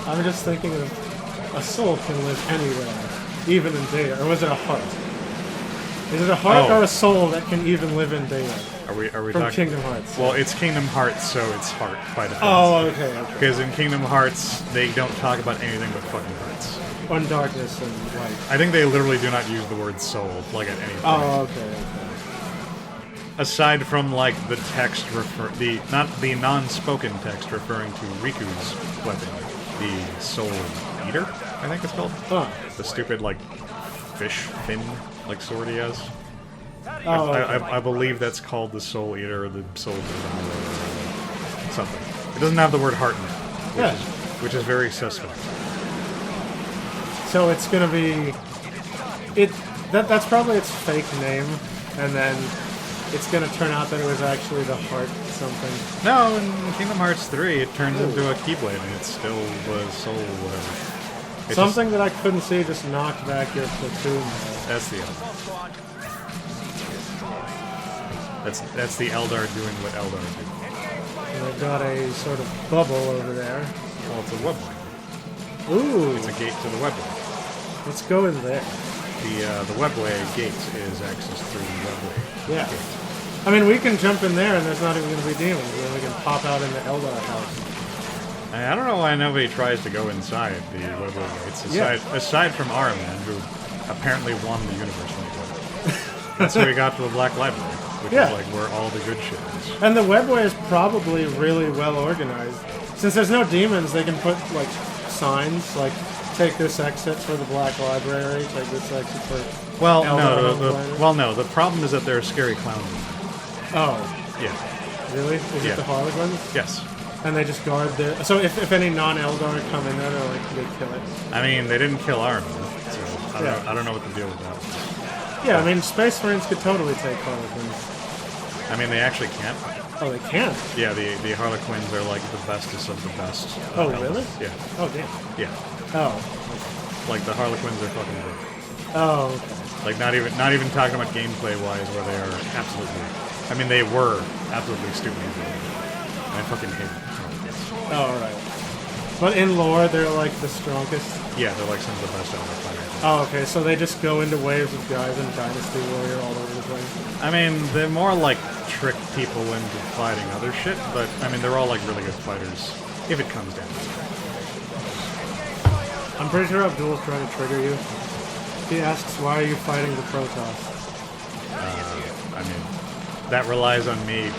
I'm just thinking of a soul can live anywhere, even in data. Or was it a heart? Is it a heart Oh. or a soul that can even live in data? Are we From talking? Kingdom Hearts. Well, it's Kingdom Hearts, so it's heart by default. Oh, okay. Because in Kingdom Hearts, they don't talk about anything but fucking hearts. On darkness and light. I think they literally do not use the word soul, like, at any point. Oh, okay. Aside from, like, the text not the non-spoken text referring to Riku's weapon, the Soul Eater, I think it's called. Huh. The stupid, like, fish fin, like, sword he has. Oh, okay. I believe that's called the Soul Eater, or the Soul Devourer, or something. It doesn't have the word heart in it, which is very suspect. So it's gonna be that's probably its fake name, and then it's gonna turn out that it was actually the heart something. No, in Kingdom Hearts 3, it turns into a Keyblade, and it's still the Soul whatever. It's Something that I couldn't see just knocked back your platoon. That's the Eldar. That's the Eldar doing what Eldar do. And they've got a sort of bubble over there. Well, it's a webway. Ooh, It's a gate to the webway. let's go in there. The webway gate is access through the webway. Yeah. Gate. I mean, we can jump in there and there's not even going to be demons. And then we can pop out in the Eldar house. I don't know why nobody tries to go inside the webway gates, aside from Araman, who apparently won the universe when he did it. That's how we got to the Black Library, which Yeah. is like where all the good shit is. And the webway is probably really well organized. Since there's no demons, they can put, like, signs, like, take this exit for the Black Library, take this exit for... Well, Eldar no, no. The problem is that there are scary clowns. Oh, Yeah. really? Is Yeah. it the Harlequins? Yes. And they just guard the... So if any non-Eldar come in there, they're like, they kill it. I mean, they didn't kill Araman, so Yeah. I don't know what the deal with that was. Yeah, I mean, Space Marines could totally take Harlequins. I mean, they actually can't. Oh, they can? Yeah, the Harlequins are like the bestest of the best. Oh, Eldar. really? Yeah. Oh, damn. Yeah. Oh. Like the Harlequins are fucking great. Oh, okay. Like not even talking about gameplay wise, where they are absolutely. I mean, they were absolutely stupid. And I fucking hate Harlequins. Oh, right. But in lore, they're like the strongest. Yeah, they're like some of the best Eldar fighters. Oh, okay, so they just go into waves of guys in Dynasty Warrior all over the place. I mean, they're more like trick people into fighting other shit, but I mean, they're all like really good fighters if it comes down to it. I'm pretty sure Abdul's trying to trigger you. He asks, why are you fighting the Protoss? I mean, that relies on me,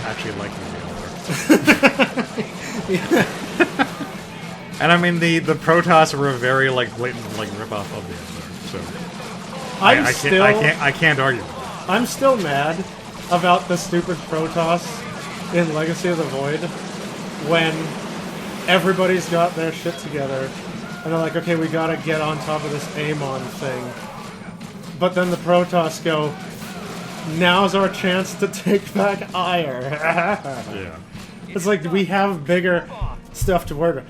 actually liking the Eldar. And I mean, the Protoss were a very like blatant like ripoff of the Eldar, so I can't argue with that. I'm still mad about the stupid Protoss in Legacy of the Void when everybody's got their shit together and they're like, okay, we gotta get on top of this Amon thing. But then the Protoss go, now's our chance to take back Ire. Yeah. It's like, we have bigger stuff to worry about.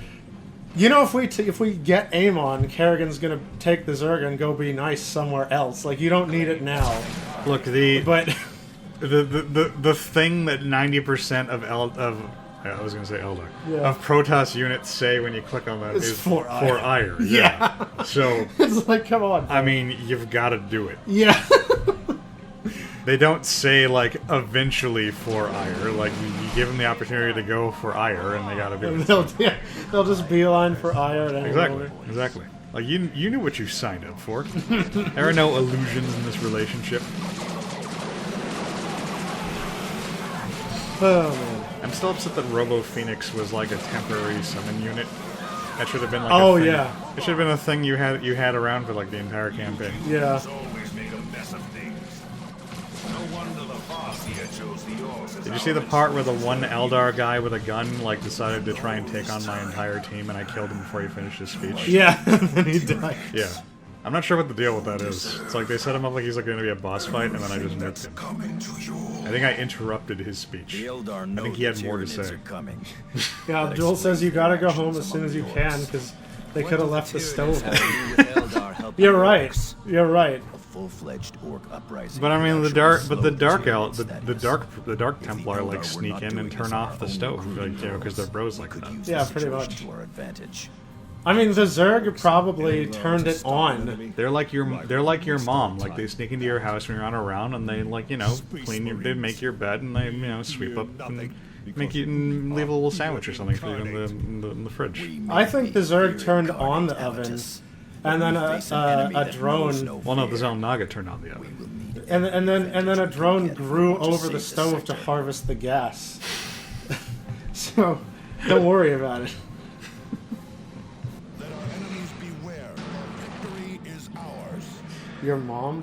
You know, if we get Amon, Kerrigan's gonna take the Zerg and go be nice somewhere else. Like, you don't need it now. Look, But the thing that 90% of Eldar of Protoss units say when you click on that It's is for Ire. Ire. Yeah. So it's like, come on. I mean, you've got to do it. Yeah. They don't say like eventually for Ire. Like you give them the opportunity to go for Ire, and they got to do it. They'll just beeline for Ire at any moment. Exactly. Like you knew what you signed up for. There are no illusions in this relationship. Oh man. I'm still upset that Robo Phoenix was like a temporary summon unit. That should have been like Oh, a thing. yeah. It should have been a thing you had around for like the entire campaign. Yeah. Always make a mess of things. No wonder the Farseer chose the Orcs as Did you see the part where the one Eldar guy with a gun like decided to try and take on my entire team and I killed him before he finished his speech? Yeah. And then he died. Yeah. I'm not sure what the deal with that is. It's like they set him up like he's like going to be a boss fight, and then I just nuked him. Coming to you. I think I interrupted his speech. The Eldar know I think he had the more to Tyranids say. are coming. Yeah, Joel says you gotta go home as soon as you can because they could have left the stove on. You're right. You're right. A full-fledged orc uprising. But I mean, the the dark Templar like sneak in and turn off the stove, like because they're bros like that. Yeah, pretty much. To our advantage. I mean, the Zerg probably turned it on. They're like your mom. Like they sneak into your house when you're not around, and they like clean your, they make your bed, and they sweep up and make you and leave a little sandwich or something for you in the fridge. I think the Zerg turned on the oven, and then a drone. Well, no, the Xel'Naga turned on the oven. And then a drone grew over the stove to harvest the gas. So don't worry about it. Let our enemies beware. Victory is ours. Your mom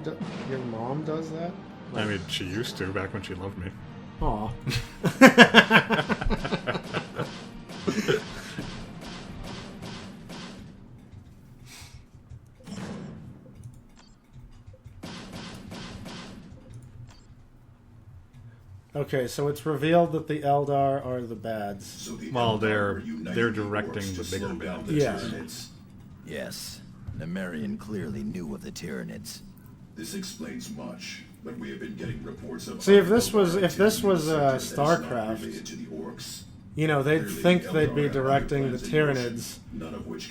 does that? I mean, she used to back when she loved me. Aw. Okay, so it's revealed that the Eldar are the bads. So the Well, Eldar they're were uniting directing orcs to the bigger slow down bad. the Yeah. Tyranids. Yes, Nemerian clearly knew of the Tyranids. This explains much, but we have been getting reports of. See, if this was StarCraft, StarCraft, they'd think they'd be directing the Tyranids,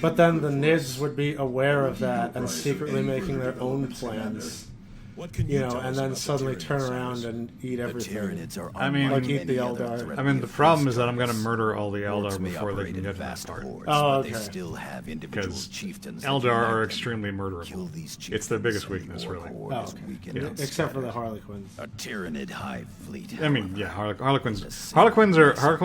but then the Nids would be aware of that and secretly making their own plans. What can You you know, tell and us then about suddenly the turn Tyranids, around Cyrus? and eat The everything. Tyranids are I mean- unlike Like eat any the other Eldar. threat I mean, we the have problem faced is that I'm on going to Earth. murder all the Orcs Eldar may before they operate can in get to that vast part. hordes, Oh, but they okay. still have individual Because chieftains that Eldar unite are them. extremely Kill murderable. these It's their biggest chieftains, and weakness, the orc really. horde Oh, is weakened yeah, and except for the scattered. Harlequins. A Tyranid hive fleet. I mean, however, yeah,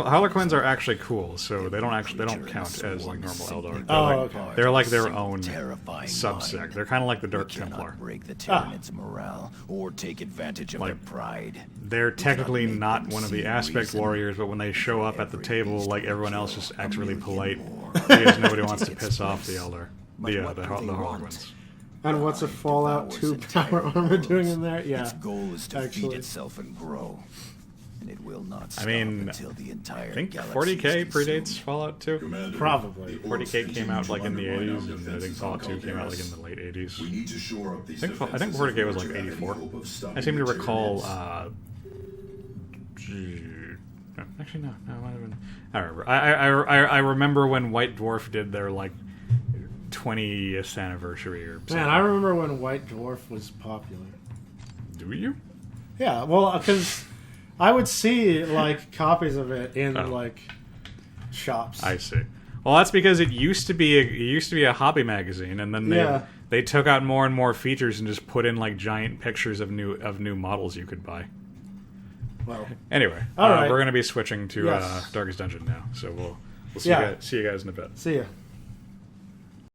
Harlequins are actually cool, so they don't count as like normal Eldar. They're Oh, like, okay. they're like their own terrifying subsect. mind. They're kind of like the We Dark cannot Templar. break the Tyranids' morale or take advantage of Like, their pride. They're technically make not them one of the see aspect reason. warriors, but when they show up at the Every table, beast like will everyone else, kill just a acts really million polite more because nobody wants to take its piss off the place. Eldar, But the what do they want? Harlequins. And what's a Fallout Devours 2 entire power armor worlds. doing in there? Yeah. Its goal is to actually. feed itself and grow. And it will not stop mean, until the entire I think galaxy 40K is predates consumed. Fallout 2. Commander, Probably. the orcs 40K came out like in the continue to 80s, undermine our and I think defenses Fallout on 2 came out like in Calderas. the late 80s. We need to shore up these I think defenses 40K was in like order to have any 84. hope of stopping I seem to the recall. Tyranids. No, actually, no, it might have been. I remember. I remember when White Dwarf did their like 20th anniversary or something. Man, I remember when White Dwarf was popular. Do you? Yeah, well, because I would see like copies of it in Oh. like shops. I see. Well, that's because it used to be a hobby magazine, and then they took out more and more features and just put in like giant pictures of new models you could buy. Well, Anyway, All right. we're going to be switching to Yes. Darkest Dungeon now, so we'll see, Yeah. see you guys in a bit. see ya.